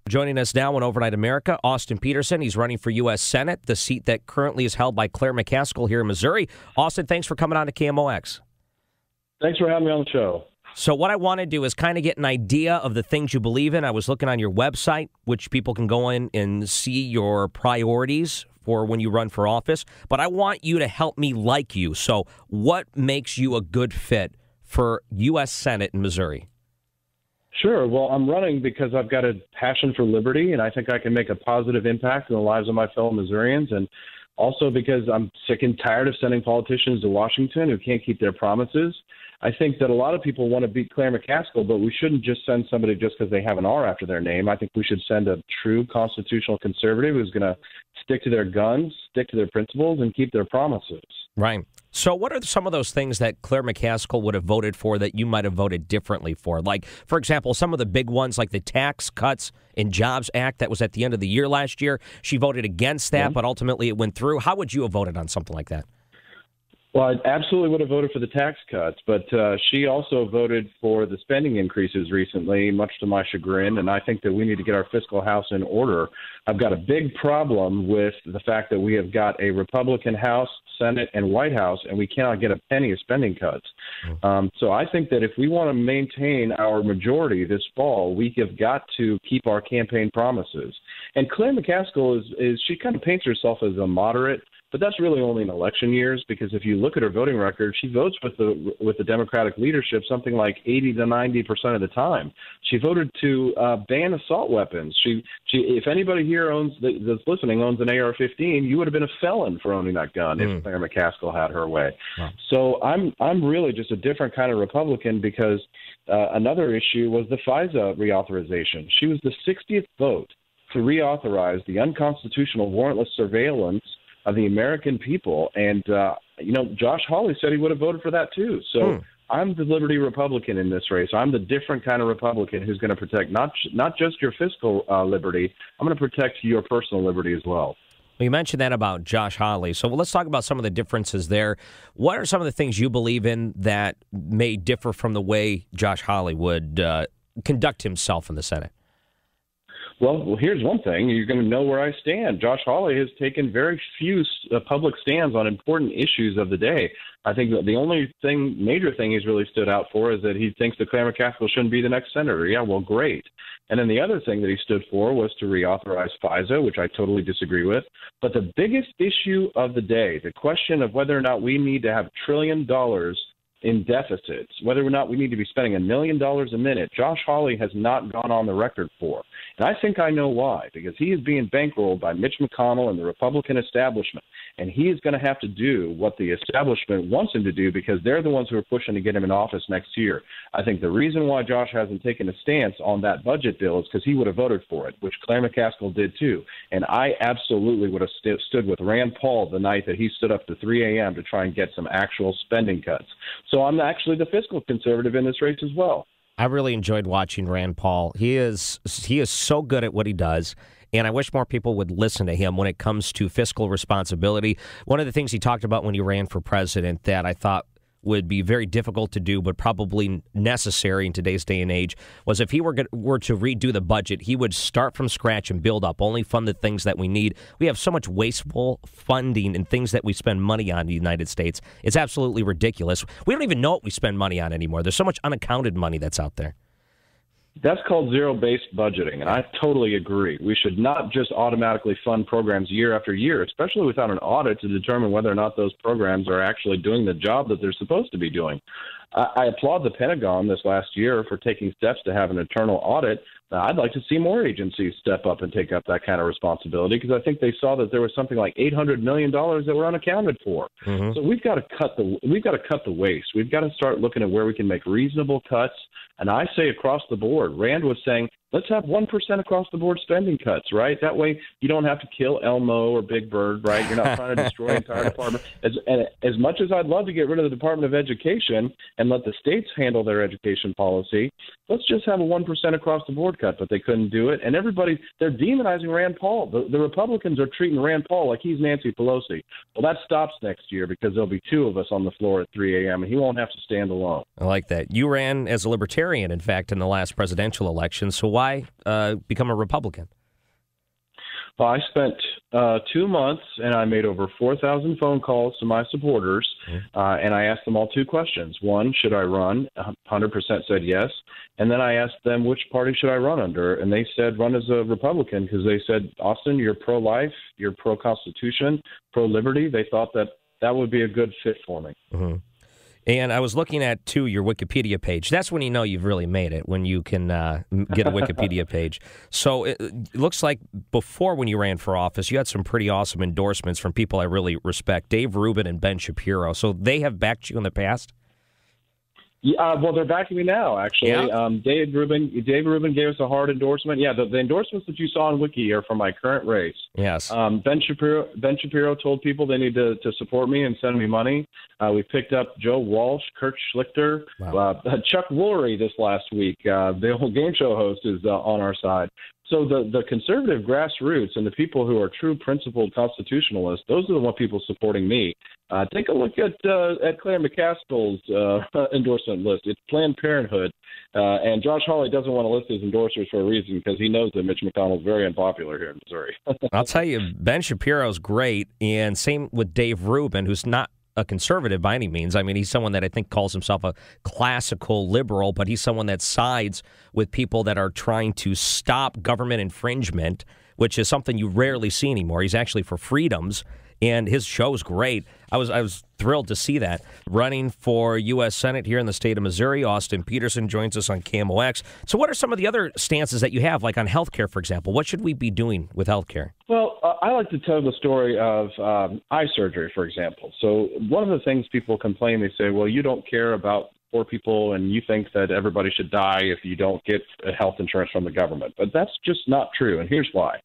Joining us now on Overnight America, Austin Petersen. He's running for U.S. Senate, the seat that currently is held by Claire McCaskill here in Missouri. Austin, thanks for coming on to KMOX. Thanks for having me on the show. So what I want to do is kind of get an idea of the things you believe in. I was looking on your website, which people can go in and see your priorities for when you run for office. But I want you to help me like you. So what makes you a good fit for U.S. Senate in Missouri? Sure. Well, I'm running because I've got a passion for liberty, and I think I can make a positive impact in the lives of my fellow Missourians. And also because I'm sick and tired of sending politicians to Washington who can't keep their promises. I think that a lot of people want to beat Claire McCaskill, but we shouldn't just send somebody just because they have an R after their name. I think we should send a true constitutional conservative who's going to stick to their guns, stick to their principles, and keep their promises. Right. So what are some of those things that Claire McCaskill would have voted for that you might have voted differently for? Like, for example, some of the big ones like the Tax Cuts and Jobs Act that was at the end of the year last year. She voted against that, but ultimately it went through. How would you have voted on something like that? Well, I absolutely would have voted for the tax cuts, but she also voted for the spending increases recently, much to my chagrin, and I think that we need to get our fiscal house in order. I've got a big problem with the fact that we have got a Republican House, Senate, and White House, and we cannot get a penny of spending cuts. So I think that if we want to maintain our majority this fall, we have got to keep our campaign promises. And Claire McCaskill is she kind of paints herself as a moderate, but that's really only in election years, because if you look at her voting record, she votes with the Democratic leadership something like 80 to 90% of the time. She voted to ban assault weapons. She if anybody here that's listening owns an AR-15, you would have been a felon for owning that gun if Claire McCaskill had her way. Wow. So I'm really just a different kind of Republican, because another issue was the FISA reauthorization. She was the 60th vote to reauthorize the unconstitutional warrantless surveillance of the American people. And, Josh Hawley said he would have voted for that too. So I'm the Liberty Republican in this race. I'm the different kind of Republican who's going to protect not just your fiscal liberty. I'm going to protect your personal liberty as well. Well, you mentioned that about Josh Hawley. So let's talk about some of the differences there. What are some of the things you believe in that may differ from the way Josh Hawley would conduct himself in the Senate? Well, here's one thing. You're going to know where I stand. Josh Hawley has taken very few public stands on important issues of the day. I think that the only major thing he's really stood out for is that he thinks that Claire McCaskill shouldn't be the next senator. Yeah, well, great. And then the other thing that he stood for was to reauthorize FISA, which I totally disagree with. But the biggest issue of the day, the question of whether or not we need to have $1 trillion in deficits, whether or not we need to be spending $1 million a minute, Josh Hawley has not gone on the record for. And I think I know why, because he is being bankrolled by Mitch McConnell and the Republican establishment. And he is going to have to do what the establishment wants him to do, because they're the ones who are pushing to get him in office next year. I think the reason why Josh hasn't taken a stance on that budget bill is because he would have voted for it, which Claire McCaskill did too. And I absolutely would have stood with Rand Paul the night that he stood up to 3 a.m. to try and get some actual spending cuts. So I'm actually the fiscal conservative in this race as well. I really enjoyed watching Rand Paul. He is so good at what he does, and I wish more people would listen to him when it comes to fiscal responsibility. One of the things he talked about when he ran for president that I thought would be very difficult to do, but probably necessary in today's day and age, was if he were to redo the budget, he would start from scratch and build up, only fund the things that we need. We have so much wasteful funding and things that we spend money on in the United States. It's absolutely ridiculous. We don't even know what we spend money on anymore. There's so much unaccounted money that's out there. That's called zero-based budgeting, and I totally agree. We should not just automatically fund programs year after year, especially without an audit to determine whether or not those programs are actually doing the job that they're supposed to be doing. I applaud the Pentagon this last year for taking steps to have an internal audit. I'd like to see more agencies step up and take up that kind of responsibility, because I think they saw that there was something like $800 million that were unaccounted for. So we've got to cut the waste. We've got to start looking at where we can make reasonable cuts. And I say across the board. Rand was saying, let's have 1% across the board spending cuts, right? That way you don't have to kill Elmo or Big Bird, right? You're not trying to destroy the entire department. As much as I'd love to get rid of the Department of Education and let the states handle their education policy, let's just have a 1% across the board cut. But they couldn't do it. And they're demonizing Rand Paul. The Republicans are treating Rand Paul like he's Nancy Pelosi. Well, that stops next year, because there'll be two of us on the floor at 3 a.m. and he won't have to stand alone. I like that. You ran as a libertarian, in fact, in the last presidential election. So why become a Republican? Well, I spent 2 months, and I made over 4,000 phone calls to my supporters, and I asked them all two questions. One, should I run? 100% said yes. And then I asked them, which party should I run under? And they said, run as a Republican, because they said, Austin, you're pro-life, you're pro-Constitution, pro-liberty. They thought that would be a good fit for me. Mm-hmm. And I was looking at, too, your Wikipedia page. That's when you know you've really made it, when you can get a Wikipedia page. So it looks like before, when you ran for office, you had some pretty awesome endorsements from people I really respect, Dave Rubin and Ben Shapiro. So they have backed you in the past? Yeah, well, they're backing me now, actually. Yeah. Dave Rubin gave us a hard endorsement. Yeah, the endorsements that you saw on Wiki are from my current race. Yes. Ben Shapiro told people they need to support me and send me money. We picked up Joe Walsh, Kurt Schlichter, Chuck Woolery this last week. The whole game show host is on our side. So the conservative grassroots and the people who are true principled constitutionalists, those are the one people supporting me. Take a look at Claire McCaskill's endorsement list. It's Planned Parenthood. And Josh Hawley doesn't want to list his endorsers for a reason, because he knows that Mitch McConnell's very unpopular here in Missouri. I'll tell you, Ben Shapiro's great, and same with Dave Rubin, who's not a conservative by any means. I mean, he's someone that I think calls himself a classical liberal, but he's someone that sides with people that are trying to stop government infringement, which is something you rarely see anymore. He's actually for freedoms, and his show's great. I was thrilled to see that. Running for U.S. Senate here in the state of Missouri, Austin Petersen joins us on KMOX. So what are some of the other stances that you have, like on health care, for example? What should we be doing with health care? Well, I like to tell the story of eye surgery, for example. So one of the things people complain, they say, well, you don't care about poor people and you think that everybody should die if you don't get health insurance from the government. But that's just not true, and here's why.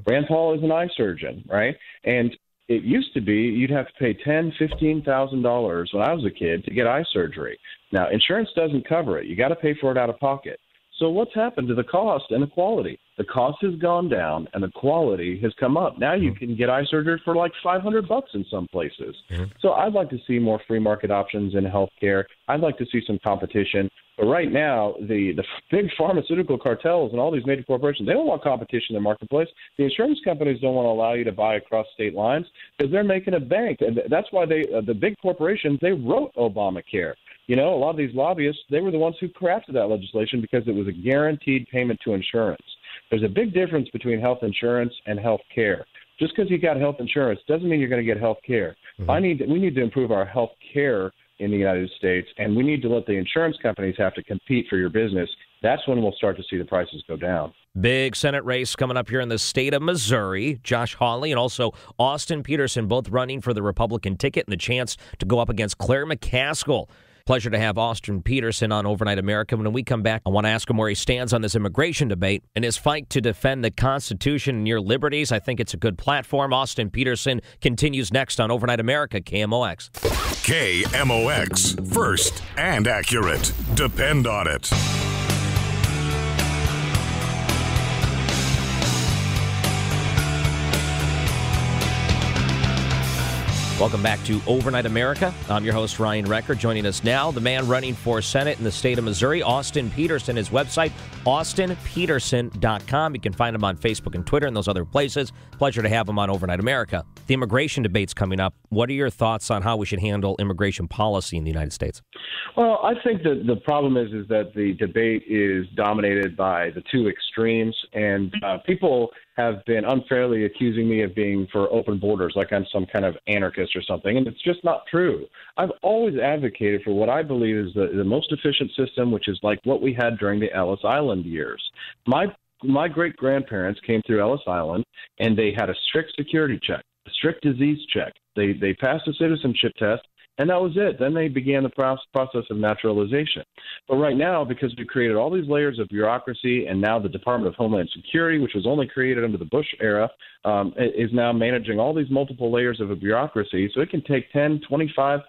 Rand Paul is an eye surgeon, right? And it used to be you'd have to pay $10,000, $15,000 when I was a kid to get eye surgery. Now, insurance doesn't cover it. You got to pay for it out of pocket. So what's happened to the cost and the quality? The cost has gone down and the quality has come up. Now you can get eye surgery for like $500 in some places. So I'd like to see more free market options in healthcare. I'd like to see some competition. But right now, the big pharmaceutical cartels and all these major corporations, they don't want competition in the marketplace. The insurance companies don't want to allow you to buy across state lines because they're making a bank. And that's why the big corporations, they wrote Obamacare. You know, a lot of these lobbyists, they were the ones who crafted that legislation because it was a guaranteed payment to insurance. There's a big difference between health insurance and health care. Just because you got health insurance doesn't mean you're going to get health care. We need to improve our health care in the United States, and we need to let the insurance companies have to compete for your business. That's when we'll start to see the prices go down. Big Senate race coming up here in the state of Missouri. Josh Hawley and also Austin Petersen both running for the Republican ticket and the chance to go up against Claire McCaskill. Pleasure to have Austin Petersen on Overnight America. When we come back, I want to ask him where he stands on this immigration debate and his fight to defend the Constitution and your liberties. I think it's a good platform. Austin Petersen continues next on Overnight America, KMOX. KMOX, first and accurate. Depend on it. Welcome back to Overnight America. I'm your host, Ryan Recker. Joining us now, the man running for Senate in the state of Missouri, Austin Petersen. His website, austinpetersen.com. You can find him on Facebook and Twitter and those other places. Pleasure to have him on Overnight America. The immigration debate's coming up. What are your thoughts on how we should handle immigration policy in the United States? Well, I think that the problem is that the debate is dominated by the two extremes, and people have been unfairly accusing me of being for open borders, like I'm some kind of anarchist or something, and it's just not true. I've always advocated for what I believe is the most efficient system, which is like what we had during the Ellis Island years. My great-grandparents came through Ellis Island, and they had a strict security check, a strict disease check. They passed a citizenship test, and that was it. Then they began the process of naturalization. But right now, because we created all these layers of bureaucracy, and now the Department of Homeland Security, which was only created under the Bush era, is now managing all these multiple layers of a bureaucracy. So it can take 10, 25,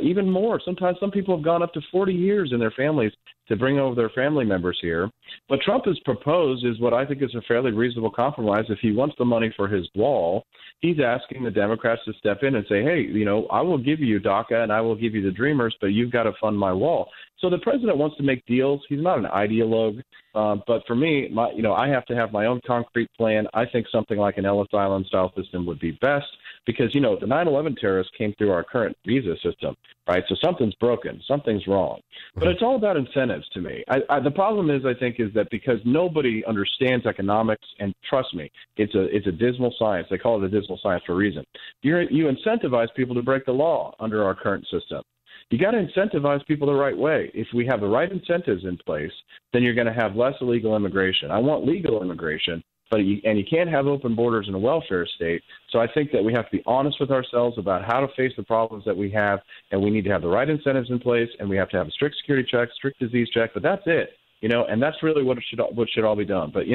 even more. Sometimes some people have gone up to 40 years in their families to bring over their family members here. What Trump has proposed is what I think is a fairly reasonable compromise. If he wants the money for his wall, he's asking the Democrats to step in and say, hey, I will give you DACA and I will give you the Dreamers, but you've got to fund my wall. So the president wants to make deals. He's not an ideologue. But for me, I have to have my own concrete plan. I think something like an Ellis Island style system would be best because, the 9/11 terrorists came through our current visa system, right? So something's broken, something's wrong. But it's all about incentives to me. The problem is that because nobody understands economics, and trust me, it's a dismal science. They call it a dismal science for a reason. You incentivize people to break the law under our current system. You got to incentivize people the right way. If we have the right incentives in place, then you're going to have less illegal immigration. I want legal immigration, but you can't have open borders in a welfare state. So I think that we have to be honest with ourselves about how to face the problems that we have, and we need to have the right incentives in place, and we have to have a strict security check, strict disease check. But that's it, and that's really what should all be done. But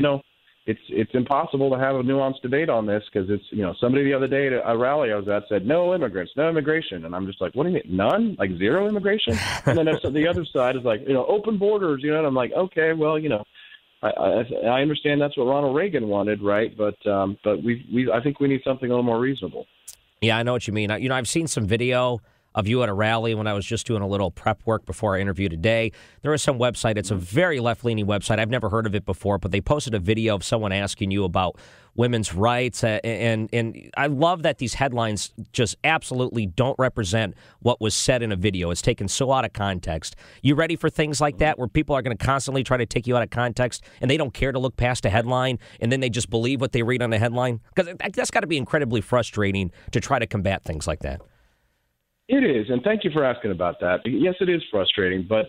it's impossible to have a nuanced debate on this because it's, somebody the other day at a rally I was at said, no immigrants, no immigration. And I'm just like, what do you mean? None? Like zero immigration? And then the other side is like, open borders, and I'm like, okay, well, I understand that's what Ronald Reagan wanted, right? But I think we need something a little more reasonable. Yeah, I know what you mean. I've seen some video of you at a rally when I was just doing a little prep work before our interview today. There is some website. It's a very left-leaning website. I've never heard of it before, but they posted a video of someone asking you about women's rights. And I love that these headlines just absolutely don't represent what was said in a video. It's taken so out of context. You ready for things like that where people are going to constantly try to take you out of context and they don't care to look past a headline and then they just believe what they read on the headline? Because that's got to be incredibly frustrating to try to combat things like that. It is, and thank you for asking about that. Yes, it is frustrating, but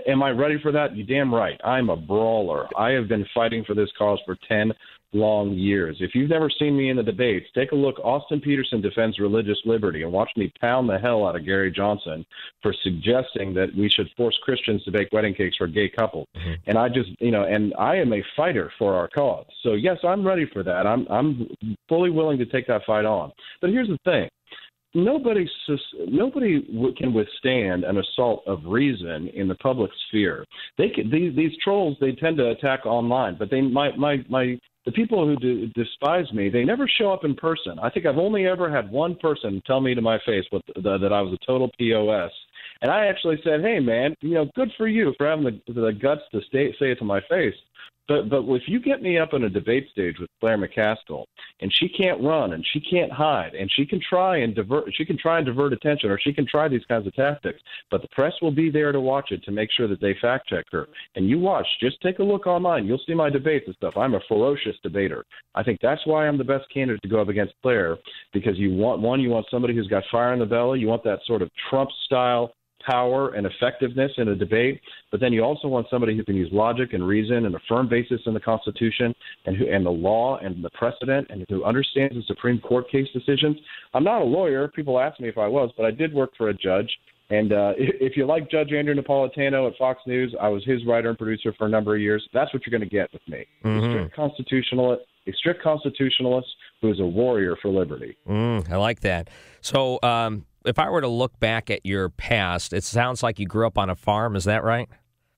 am I ready for that? You're damn right. I'm a brawler. I have been fighting for this cause for 10 long years. If you've never seen me in the debates, take a look. Austin Petersen defends religious liberty, and watch me pound the hell out of Gary Johnson for suggesting that we should force Christians to bake wedding cakes for gay couples. Mm-hmm. And I just, and I am a fighter for our cause. So yes, I'm ready for that. I'm fully willing to take that fight on. But here's the thing. Nobody can withstand an assault of reason in the public sphere. These trolls, they tend to attack online, but the people who despise me, they never show up in person. I think I've only ever had one person tell me to my face that I was a total POS. And I actually said, hey, man, good for you for having the guts to say it to my face. But if you get me up on a debate stage with Claire McCaskill, and she can't run and she can't hide and she can try and divert attention, or she can try these kinds of tactics, but the press will be there to watch it to make sure that they fact check her. And you watch, just take a look online. You'll see my debates and stuff. I'm a ferocious debater. I think that's why I'm the best candidate to go up against Claire, because you want somebody who's got fire in the belly. You want that sort of Trump style power and effectiveness in a debate, but then you also want somebody who can use logic and reason and a firm basis in the Constitution and the law and the precedent, and who understands the Supreme Court case decisions. I'm not a lawyer. People ask me if I was, but I did work for a judge. And if you like Judge Andrew Napolitano at Fox News, I was his writer and producer for a number of years. That's what you're going to get with me. Mm-hmm. A strict constitutionalist who is a warrior for liberty. I like that. So, if I were to look back at your past, it sounds like you grew up on a farm. Is that right?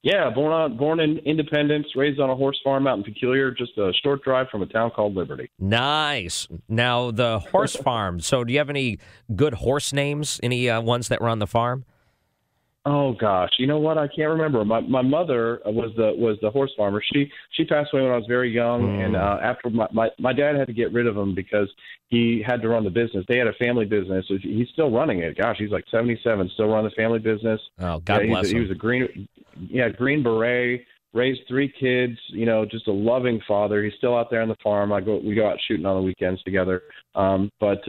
Yeah, born in Independence, raised on a horse farm out in Peculiar, just a short drive from a town called Liberty. Nice. Now, the horse farm. So do you have any good horse names, any ones that were on the farm? Oh gosh, you know what? I can't remember. My mother was the horse farmer. She passed away when I was very young, and after my dad had to get rid of him because he had to run the business. They had a family business. He's still running it. Gosh, he's like 77, still running the family business. Oh, God bless him. He was a Green Beret. Raised 3 kids, just a loving father. He's still out there on the farm. We go out shooting on the weekends together. But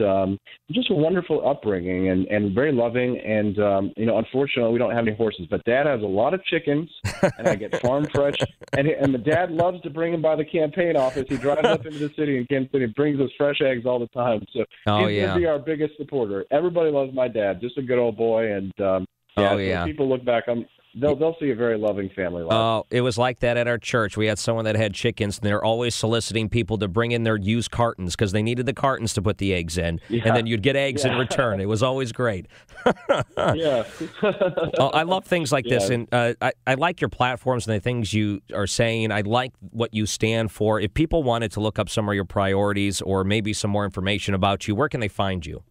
just a wonderful upbringing and very loving. And, unfortunately, we don't have any horses. But Dad has a lot of chickens, and I get farm fresh. And the dad loves to bring them by the campaign office. He drives up into the city in Kansas City and brings us fresh eggs all the time. So he's going to be our biggest supporter. Everybody loves my dad. Just a good old boy. And, so people look back. They'll see a very loving family life. Oh, it was like that at our church. We had someone that had chickens, and they're always soliciting people to bring in their used cartons because they needed the cartons to put the eggs in, and then you'd get eggs in return. It was always great. Yeah. I love things like this, and I like your platforms and the things you are saying. I like what you stand for. If people wanted to look up some of your priorities or maybe some more information about you, where can they find you?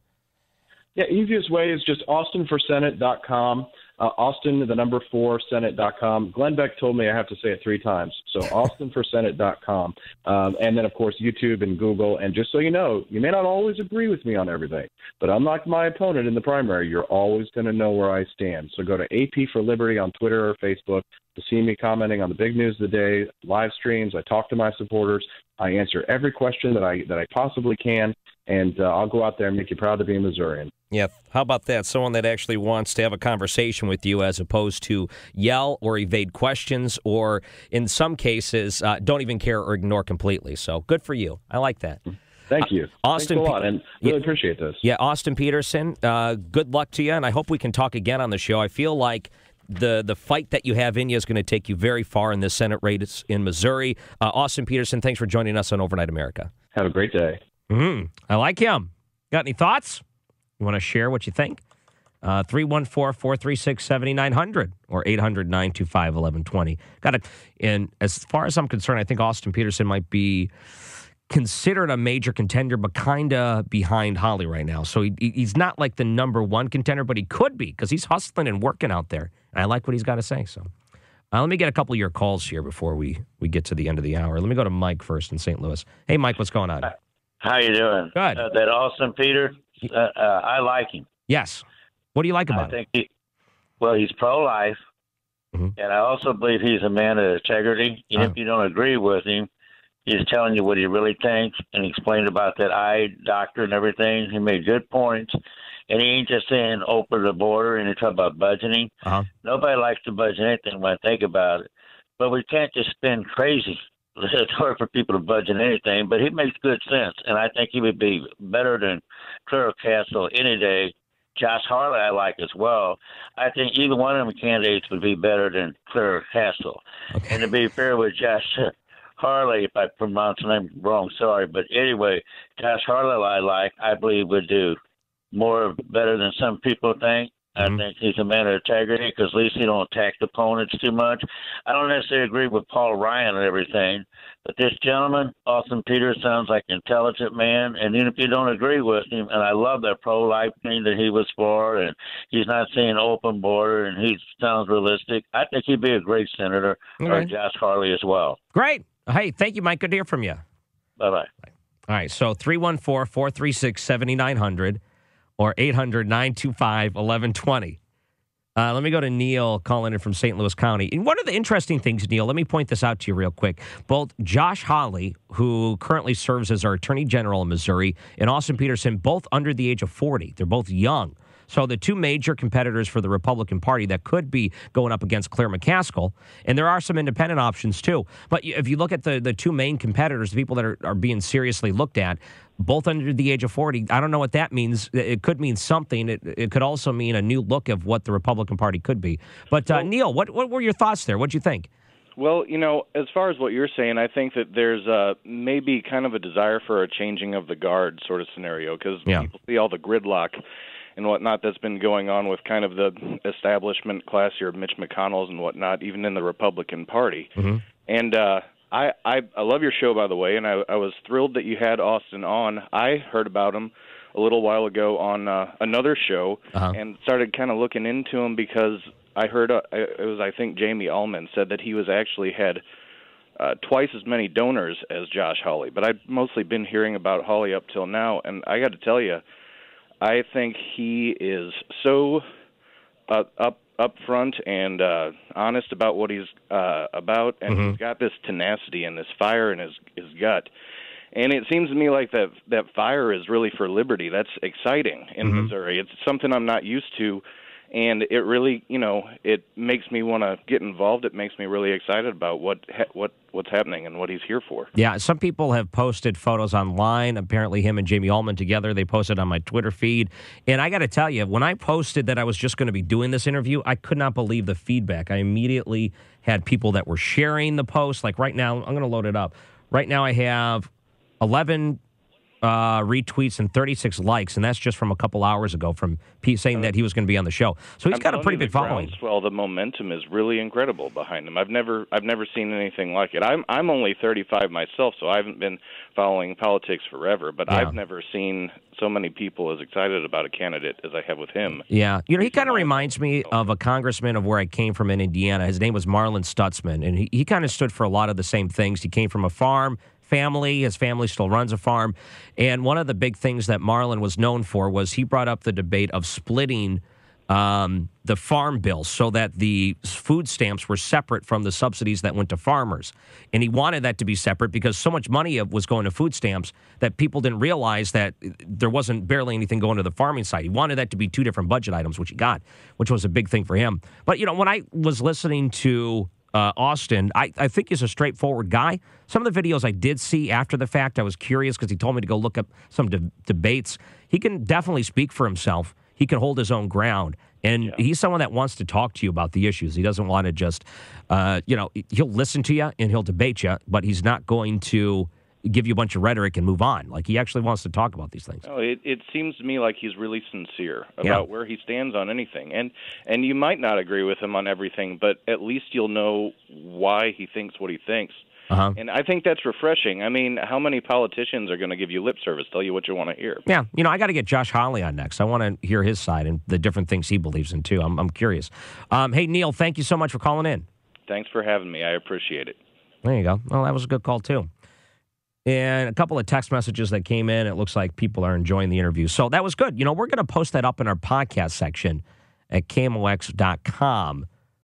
Yeah, easiest way is just austinforsenate.com. Austin, the number 4, Senate.com. Glenn Beck told me I have to say it 3 times. So AustinForSenate.com. And then, of course, YouTube and Google. And just so you know, you may not always agree with me on everything, but unlike my opponent in the primary, you're always going to know where I stand. So go to AP for Liberty on Twitter or Facebook to see me commenting on the big news of the day, live streams. I talk to my supporters. I answer every question that I possibly can, and I'll go out there and make you proud to be a Missourian. Yeah, how about that? Someone that actually wants to have a conversation with you as opposed to yell or evade questions or, in some cases, don't even care or ignore completely. So good for you. I like that. Thank you. Austin, thanks a lot, and really appreciate this. Yeah, Austin Petersen, good luck to you, and I hope we can talk again on the show. I feel like the fight that you have in you is going to take you very far in this Senate race in Missouri. Austin Petersen, thanks for joining us on Overnight America. Have a great day. I like him. Got any thoughts? You want to share what you think? 314-436-7900 or 800-925-1120. And as far as I'm concerned, I think Austin Petersen might be considered a major contender, but kind of behind Holly right now. So he's not like the number 1 contender, but he could be because he's hustling and working out there. And I like what he's got to say. So let me get a couple of your calls here before we get to the end of the hour. Let me go to Mike first in St. Louis. Hey, Mike, what's going on? How you doing? Good. That Austin Peter, I like him. Yes. What do you like about him? He's pro-life, and I also believe he's a man of integrity. Even if you don't agree with him, he's telling you what he really thinks and explained about that eye doctor and everything. He made good points, and he ain't just saying open the border and he talk about budgeting. Nobody likes to budget anything when I think about it, but we can't just spend crazy. It's hard for people to budget anything, but he makes good sense, and I think he would be better than Clara Castle any day. Josh Harley I like as well. I think either one of them candidates would be better than Clara Castle. Okay. And to be fair with Josh Harley, if I pronounce the name wrong, sorry. But anyway, Josh Harley I believe would do better than some people think. I think he's a man of integrity because at least he don't attack the opponents too much. I don't necessarily agree with Paul Ryan and everything, but this gentleman, Austin Peters, sounds like an intelligent man. And even if you don't agree with him, and I love that pro-life thing that he was for, and he's not saying open border, and he sounds realistic, I think he'd be a great senator, or Josh Harley as well. Great. Hey, thank you, Mike. Good to hear from you. Bye-bye. All right, so 314-436-7900. Or 800-925-1120. Let me go to Neil calling in from St. Louis County. And one of the interesting things, Neil, let me point this out to you real quick. Both Josh Hawley, who currently serves as our Attorney General in Missouri, and Austin Petersen, both under the age of 40. They're both young. So the two major competitors for the Republican Party that could be going up against Claire McCaskill, and there are some independent options too. But if you look at the two main competitors, the people that are being seriously looked at, both under the age of 40, I don't know what that means. It could mean something. It could also mean a new look of what the Republican Party could be. But Neil, what were your thoughts there? What do you think? Well, as far as what you're saying, I think that there's maybe kind of a desire for a changing of the guard sort of scenario because people see all the gridlock and whatnot that's been going on with kind of the establishment class here, Mitch McConnell's and whatnot, even in the Republican Party. And I love your show, by the way, and I was thrilled that you had Austin on. I heard about him a little while ago on another show and started kind of looking into him because I heard it was, I think, Jamie Allman said that he was actually had twice as many donors as Josh Hawley. But I've mostly been hearing about Hawley up till now, and I got to tell you, I think he is so upfront and honest about what he's about, and he's got this tenacity and this fire in his gut. And it seems to me like that fire is really for liberty. That's exciting in Missouri. It's something I'm not used to, and it really, it makes me want to get involved. It makes me really excited about what's happening and what he's here for. Yeah, some people have posted photos online. Apparently him and Jamie Allman together. They posted on my Twitter feed. And I got to tell you, when I posted that I was just going to be doing this interview, I could not believe the feedback. I immediately had people that were sharing the post. Like right now, I'm going to load it up. Right now I have 11 retweets and 36 likes, and that's just from a couple hours ago from Pete saying that he was going to be on the show. So he's got a pretty big following. Well, the momentum is really incredible behind him. I've never seen anything like it. I'm only 35 myself, so I haven't been following politics forever, but I've never seen so many people as excited about a candidate as I have with him. Yeah. He kind of reminds me of a congressman of where I came from in Indiana. His name was Marlon Stutzman, and he kind of stood for a lot of the same things. He came from a farm family. His family still runs a farm. And one of the big things that Marlon was known for was he brought up the debate of splitting the farm bill so that the food stamps were separate from the subsidies that went to farmers. And he wanted that to be separate because so much money was going to food stamps that people didn't realize that there wasn't barely anything going to the farming side. He wanted that to be two different budget items, which he got, which was a big thing for him. But, when I was listening to Austin, I think he's a straightforward guy. Some of the videos I did see after the fact, I was curious because he told me to go look up some debates. He can definitely speak for himself. He can hold his own ground. And he's someone that wants to talk to you about the issues. He doesn't want to just, he'll listen to you and he'll debate you, but he's not going to give you a bunch of rhetoric and move on. Like, he actually wants to talk about these things. Oh, it seems to me like he's really sincere about where he stands on anything. And you might not agree with him on everything, but at least you'll know why he thinks what he thinks. And I think that's refreshing. I mean, how many politicians are going to give you lip service, tell you what you want to hear? Yeah, I got to get Josh Hawley on next. I want to hear his side and the different things he believes in, too. I'm curious. Hey, Neil, thank you so much for calling in. Thanks for having me. I appreciate it. There you go. Well, that was a good call, too. And a couple of text messages that came in. It looks like people are enjoying the interview. So that was good. We're going to post that up in our podcast section at KMOX.com.